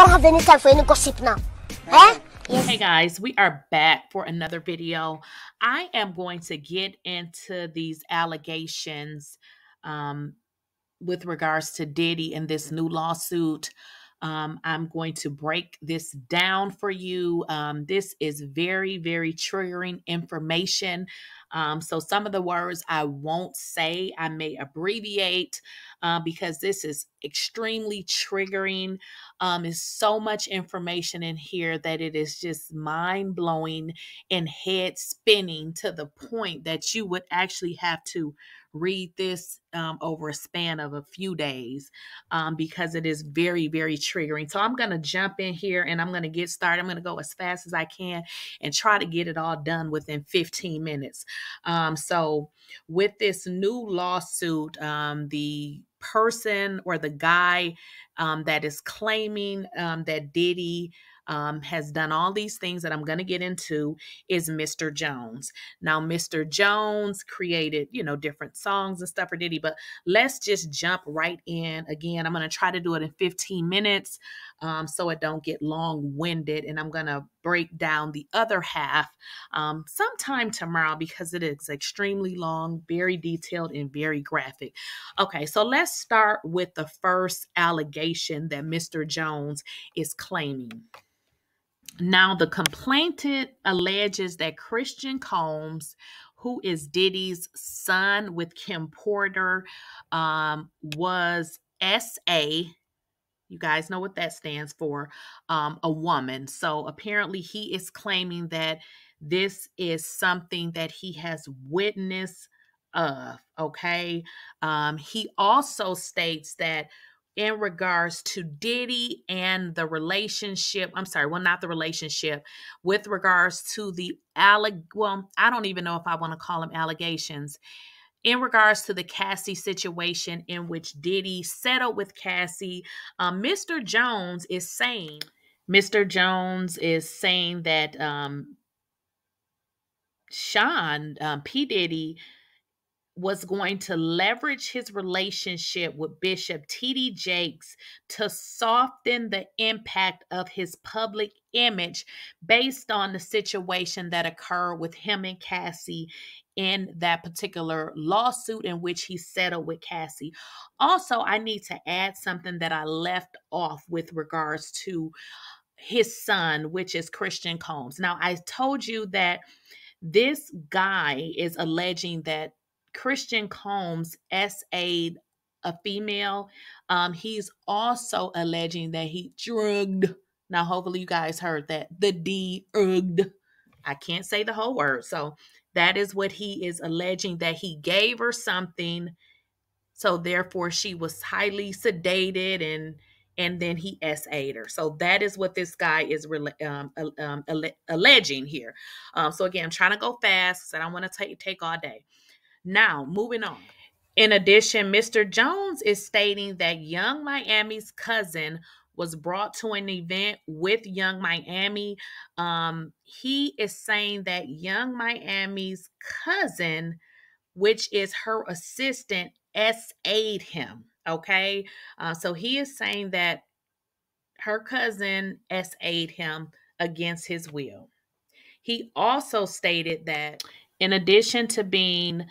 don't have any time for any gossip now. Eh? Yes. Hey guys, we are back for another video. I am going to get into these allegations with regards to Diddy and this new lawsuit. I'm going to break this down for you. This is very, very triggering information. So some of the words I won't say, I may abbreviate because this is extremely triggering. Is so much information in here that it is just mind blowing and head spinning to the point that you would actually have to read this over a span of a few days because it is very, very triggering. So I'm going to jump in here and I'm going to get started. I'm going to go as fast as I can and try to get it all done within 15 minutes. So with this new lawsuit, the person or the guy that is claiming that Diddy has done all these things that I'm going to get into is Mr. Jones. Now, Mr. Jones created, different songs and stuff for Diddy, but let's just jump right in. Again, I'm going to try to do it in 15 minutes so it don't get long-winded, and I'm going to break down the other half sometime tomorrow because it is extremely long, very detailed, and very graphic. Okay, so let's start with the first allegation that Mr. Jones is claiming. Now, the complainant alleges that Christian Combs, who is Diddy's son with Kimporter, was SA. You guys know what that stands for, a woman. So apparently he is claiming that this is something that he has witness of, okay? He also states that in regards to Diddy and the relationship, not the relationship, with regards to the, I don't even know if I want to call them allegations, in regards to the Cassie situation in which Diddy settled with Cassie, Mr. Jones is saying that Sean, P. Diddy, was going to leverage his relationship with Bishop tdjakes to soften the impact of his public image based on the situation that occurred with him and Cassie in that particular lawsuit in which he settled with Cassie. Also, I need to add something that I left off with regards to his son, which is Christian Combs. Now, I told you that this guy is alleging that Christian Combs SA'd a female. He's also alleging that he drugged. Now, hopefully you guys heard that. The D-ugged. I can't say the whole word. So that is what he is alleging, that he gave her something. So therefore she was highly sedated and then he SA'd her. So that is what this guy is alleging here. So again, I'm trying to go fast because I don't want to take all day. Now, moving on. In addition, Mr. Jones is stating that Yungmiami's cousin was brought to an event with Yungmiami. He is saying that Yungmiami's cousin, which is her assistant, SA'd him. Okay. So he is saying that her cousin SA'd him against his will. He also stated that in addition to being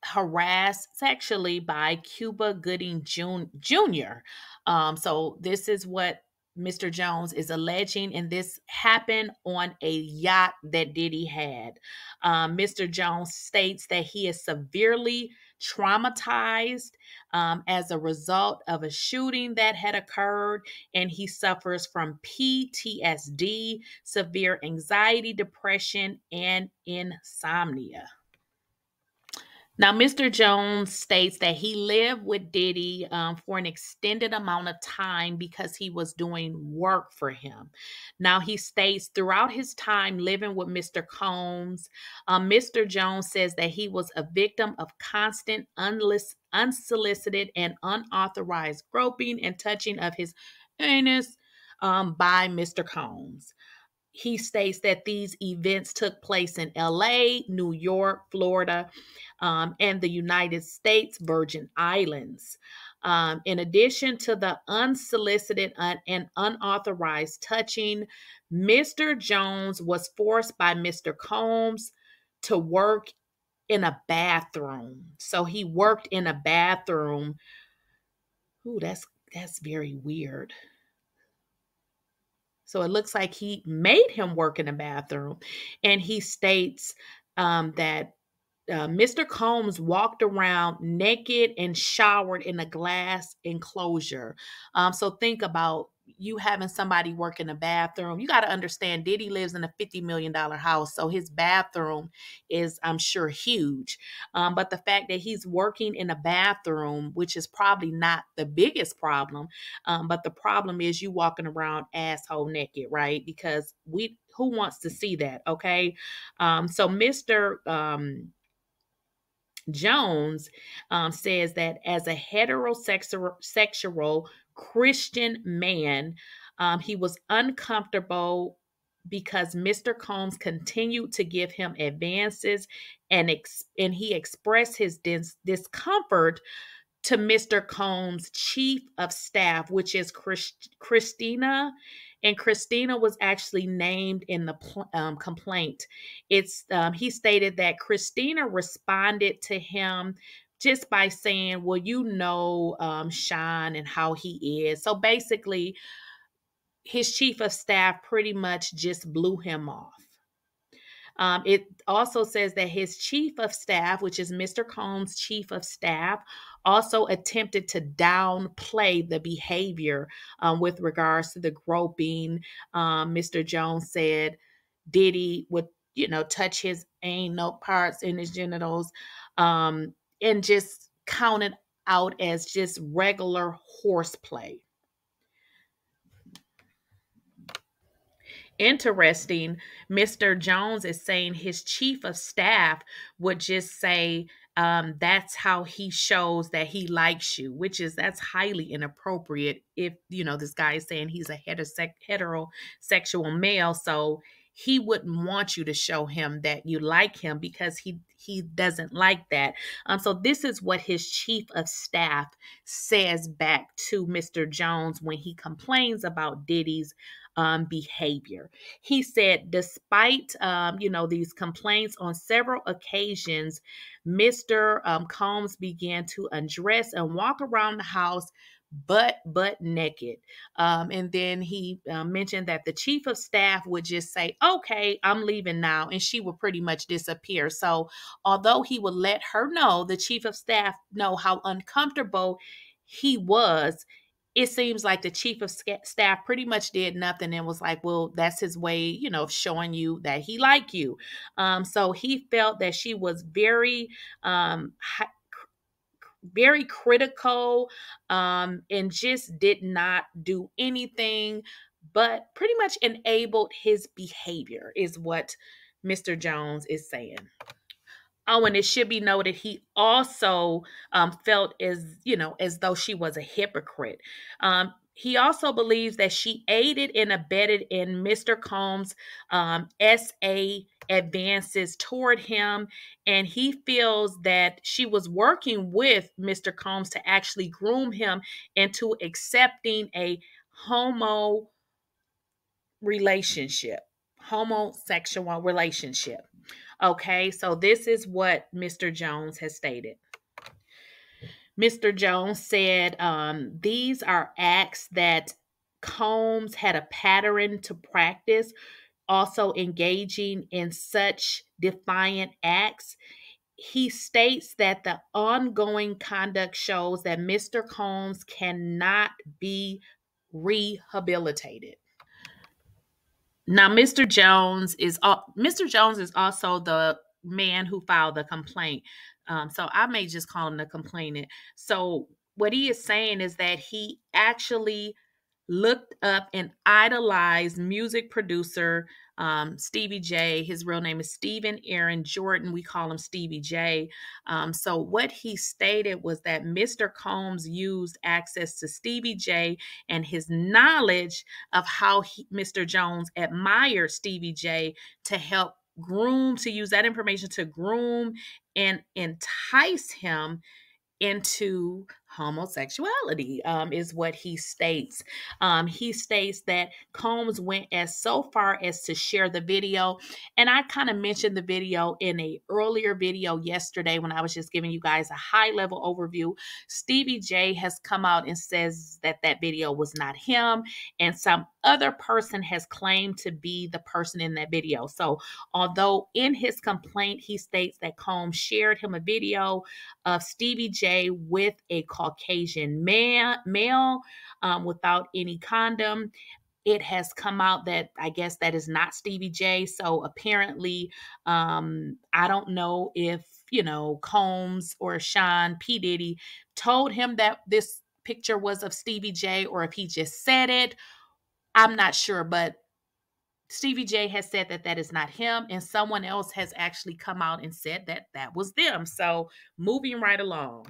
harassed sexually by cubagoodingjr. So this is what Mr. Jones is alleging, and this happened on a yacht that Diddy had. Mr. Jones states that he is severely traumatized as a result of a shooting that had occurred, and he suffers from PTSD, severe anxiety, depression, and insomnia. Now, Mr. Jones states that he lived with Diddy for an extended amount of time because he was doing work for him. Now, he states throughout his time living with Mr. Combs, Mr. Jones says that he was a victim of constant, unsolicited, and unauthorized groping and touching of his anus by Mr. Combs. He states that these events took place in LA, New York, Florida, and the United States Virgin Islands. In addition to the unsolicited and unauthorized touching, Mr. Jones was forced by Mr. Combs to work in a bathroom. So he worked in a bathroom. Ooh, that's very weird. So it looks like he made him work in a bathroom. And he states that Mr. Combs walked around naked and showered in a glass enclosure. So think about you having somebody work in a bathroom. You got to understand, Diddy lives in a $50 million house. So his bathroom is, I'm sure, huge. But the fact that he's working in a bathroom, which is probably not the biggest problem, but the problem is you walking around asshole naked, right? Because who wants to see that? Okay. So Mr. Jones says that as a heterosexual Christian man, he was uncomfortable because Mr. Combs continued to give him advances and he expressed his discomfort to Mr. Combs' chief of staff, which is Christina. And Christina was actually named in the complaint. He stated that Christina responded to him just by saying, well, Sean and how he is. So basically, his chief of staff pretty much just blew him off. It also says that his chief of staff, which is Mr. Combs' chief of staff, also attempted to downplay the behavior with regards to the groping. Mr. Jones said Diddy would, touch his anal parts in his genitals and just counted out as just regular horseplay. Interesting, Mr. Jones is saying his chief of staff would just say, that's how he shows that he likes you, that's highly inappropriate if, this guy is saying he's a heterosexual male. So he wouldn't want you to show him that you like him because he doesn't like that. So this is what his chief of staff says back to Mr. Jones when he complains about Diddy's behavior. He said, despite these complaints on several occasions, Mr. Combs began to undress and walk around the house butt naked. And then he mentioned that the chief of staff would just say, okay, I'm leaving now. And she would pretty much disappear. So although he would let her know, the chief of staff know how uncomfortable he was, it seems like the chief of staff pretty much did nothing and was like, well, that's his way, of showing you that he like you. So he felt that she was very, very critical and just did not do anything but pretty much enabled his behavior is what Mr. Jones is saying. Oh, and it should be noted, he also felt as though she was a hypocrite. He also believes that she aided and abetted in Mr. Combs' SA advances toward him, and he feels that she was working with Mr. Combs to actually groom him into accepting a homosexual relationship. Okay, so this is what Mr. Jones has stated. Mr. Jones said, these are acts that Combs had a pattern to practice, also engaging in such defiant acts. He states that the ongoing conduct shows that Mr. Combs cannot be rehabilitated. Now, Mr. Jones is also the man who filed the complaint. So I may just call him the complainant. So what he is saying is that he actually looked up and idolized music producer Stevie J. His real name is Stephen Aaron Jordan. We call him Stevie J. So what he stated was that Mr. Combs used access to Stevie J and his knowledge of how Mr. Jones admired Stevie J to help use that information to groom and entice him into homosexuality, is what he states. He states that Combs went as so far as to share the video. And I kind of mentioned the video in a earlier video yesterday when I was just giving you guys a high level overview. Stevie J has come out and says that that video was not him, and some other person has claimed to be the person in that video. So although in his complaint he states that Combs shared him a video of Stevie J with a Caucasian male without any condom, it has come out that I guess that is not Stevie J. So apparently, I don't know if, Combs or Sean P. Diddy told him that this picture was of Stevie J, or if he just said it. I'm not sure, but Stevie J has said that that is not him, and someone else has actually come out and said that that was them. So moving right along.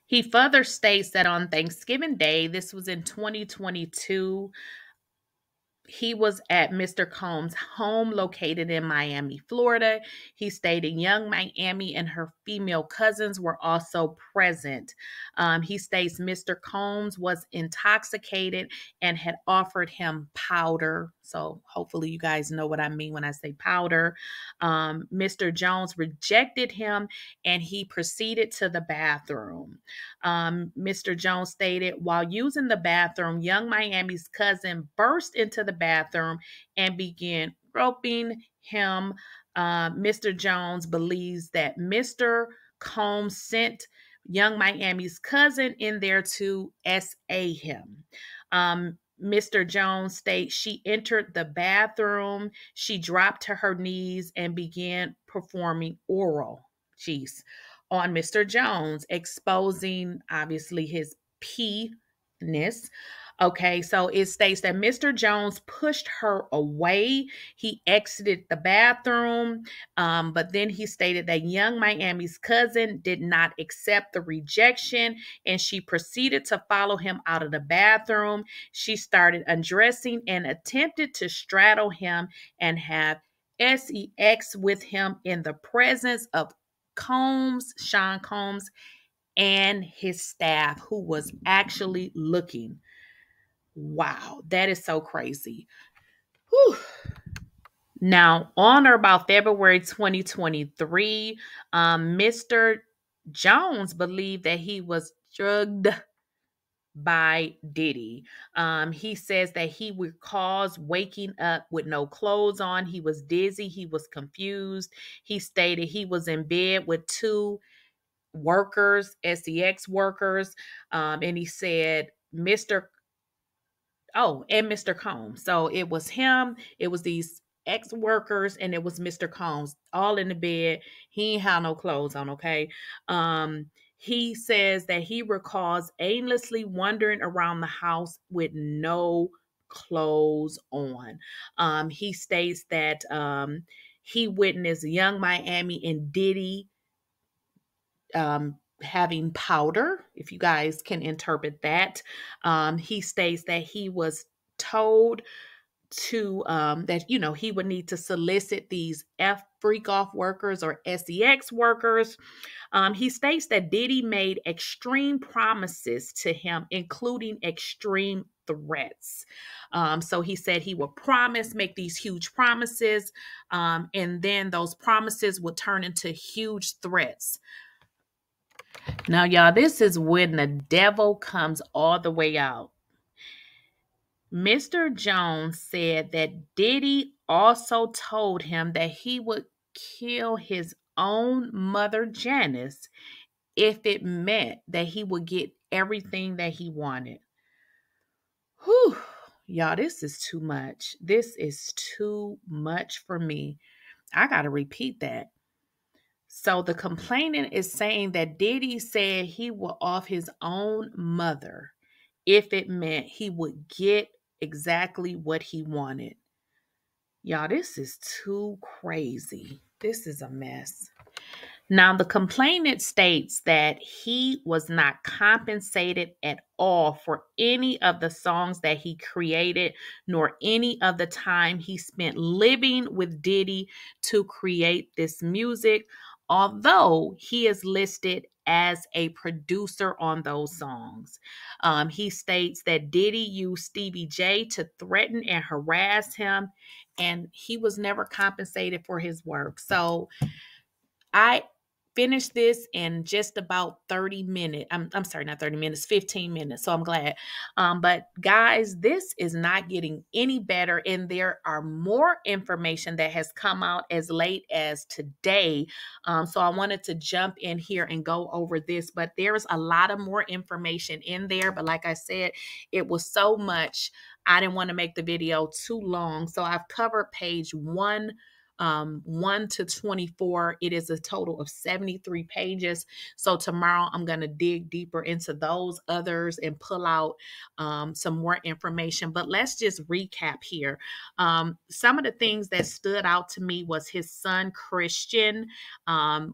He further states that on Thanksgiving Day, this was in 2022, he was at Mr. Combs' home located in Miami, Florida. He stated Yungmiami and her female cousins were also present. He states Mr. Combs was intoxicated and had offered him powder. So hopefully you guys know what I mean when I say powder. Mr. Jones rejected him and he proceeded to the bathroom. Mr. Jones stated, while using the bathroom, Yungmiami's cousin burst into the bathroom and began groping him. Mr. Jones believes that Mr. Combs sent Yungmiami's cousin in there to SA him. Mr. Jones states she entered the bathroom, she dropped to her knees and began performing oral on Mr. Jones, exposing obviously his penis. Okay, so it states that Mr. Jones pushed her away. He exited the bathroom, but then he stated that Yungmiami's cousin did not accept the rejection, and she proceeded to follow him out of the bathroom. She started undressing and attempted to straddle him and have sex with him in the presence of Sean Combs, and his staff, who was actually looking. Wow, that is so crazy. Whew. Now, on or about February 2023, Mr. Jones believed that he was drugged by Diddy. He says that he recalls waking up with no clothes on. He was dizzy. He was confused. He stated he was in bed with two workers, sex workers, and he said Mr. Combs. So it was him, it was these ex-workers, and it was Mr. Combs, all in the bed. He ain't had no clothes on, okay? He says that he recalls aimlessly wandering around the house with no clothes on. He states that he witnessed Yungmiami and Diddy having powder, if you guys can interpret that. He states that he was told to that he would need to solicit these freak off workers or sex workers. He states that Diddy made extreme promises to him, including extreme threats. So he said he would make these huge promises, and then those promises would turn into huge threats. Now, y'all, this is when the devil comes all the way out. Mr. Jones said that Diddy also told him that he would kill his own mother, Janice, if it meant that he would get everything that he wanted. Whew. Y'all, this is too much. This is too much for me. I got to repeat that. So the complainant is saying that Diddy said he would off his own mother if it meant he would get exactly what he wanted. Y'all, this is too crazy. This is a mess. Now, the complainant states that he was not compensated at all for any of the songs that he created, nor any of the time he spent living with Diddy to create this music, although he is listed as a producer on those songs. He states that Diddy used Stevie J to threaten and harass him, and he was never compensated for his work. So I finished this in just about 30 minutes. I'm sorry, not 30 minutes, 15 minutes. So I'm glad. But guys, this is not getting any better. And there are more information that has come out as late as today. So I wanted to jump in here and go over this, but there's a lot of more information in there. But like I said, it was so much, I didn't want to make the video too long. So I've covered page 1 to 24. It is a total of 73 pages. So tomorrow I'm going to dig deeper into those others and pull out some more information. But let's just recap here. Some of the things that stood out to me was his son, Christian, and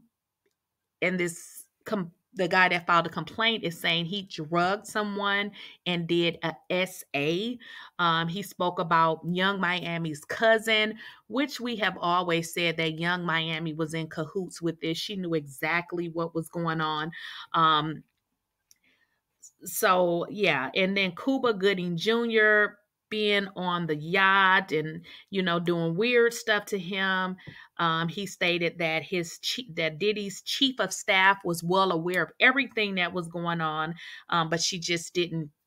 the guy that filed a complaint is saying he drugged someone and did a SA. He spoke about Yungmiami's cousin, which we have always said that Yungmiami was in cahoots with this. She knew exactly what was going on. So yeah, and then cubagoodingjr being on the yacht and doing weird stuff to him. He stated that that Diddy's chief of staff was well aware of everything that was going on, but she just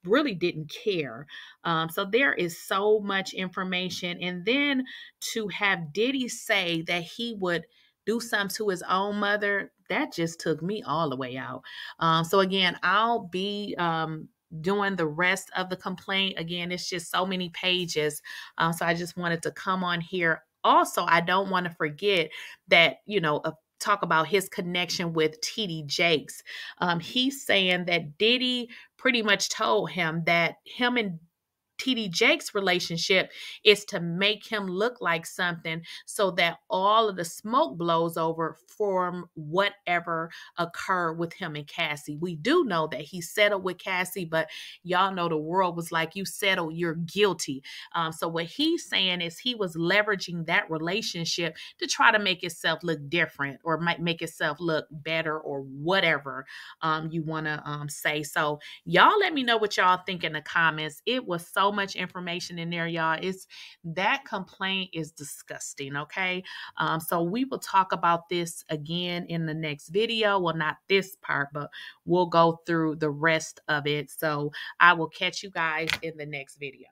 really didn't care. So there is so much information, and then to have Diddy say that he would do something to his own mother, that just took me all the way out. So again, I'll be doing the rest of the complaint. Again, it's just so many pages. So I just wanted to come on here. Also, I don't want to forget that, talk about his connection with tdjakes. He's saying that Diddy pretty much told him that him and tdjakes relationship is to make him look like something so that all of the smoke blows over from whatever occurred with him and Cassie. We do know that he settled with Cassie, but y'all know the world was like, you settle, you're guilty. So what he's saying is he was leveraging that relationship to try to make itself look different or might make itself look better or whatever you want to say. So y'all let me know what y'all think in the comments. It was so much information in there, y'all. That complaint is disgusting. Okay. So we will talk about this again in the next video. Well, not this part, but we'll go through the rest of it. So I will catch you guys in the next video.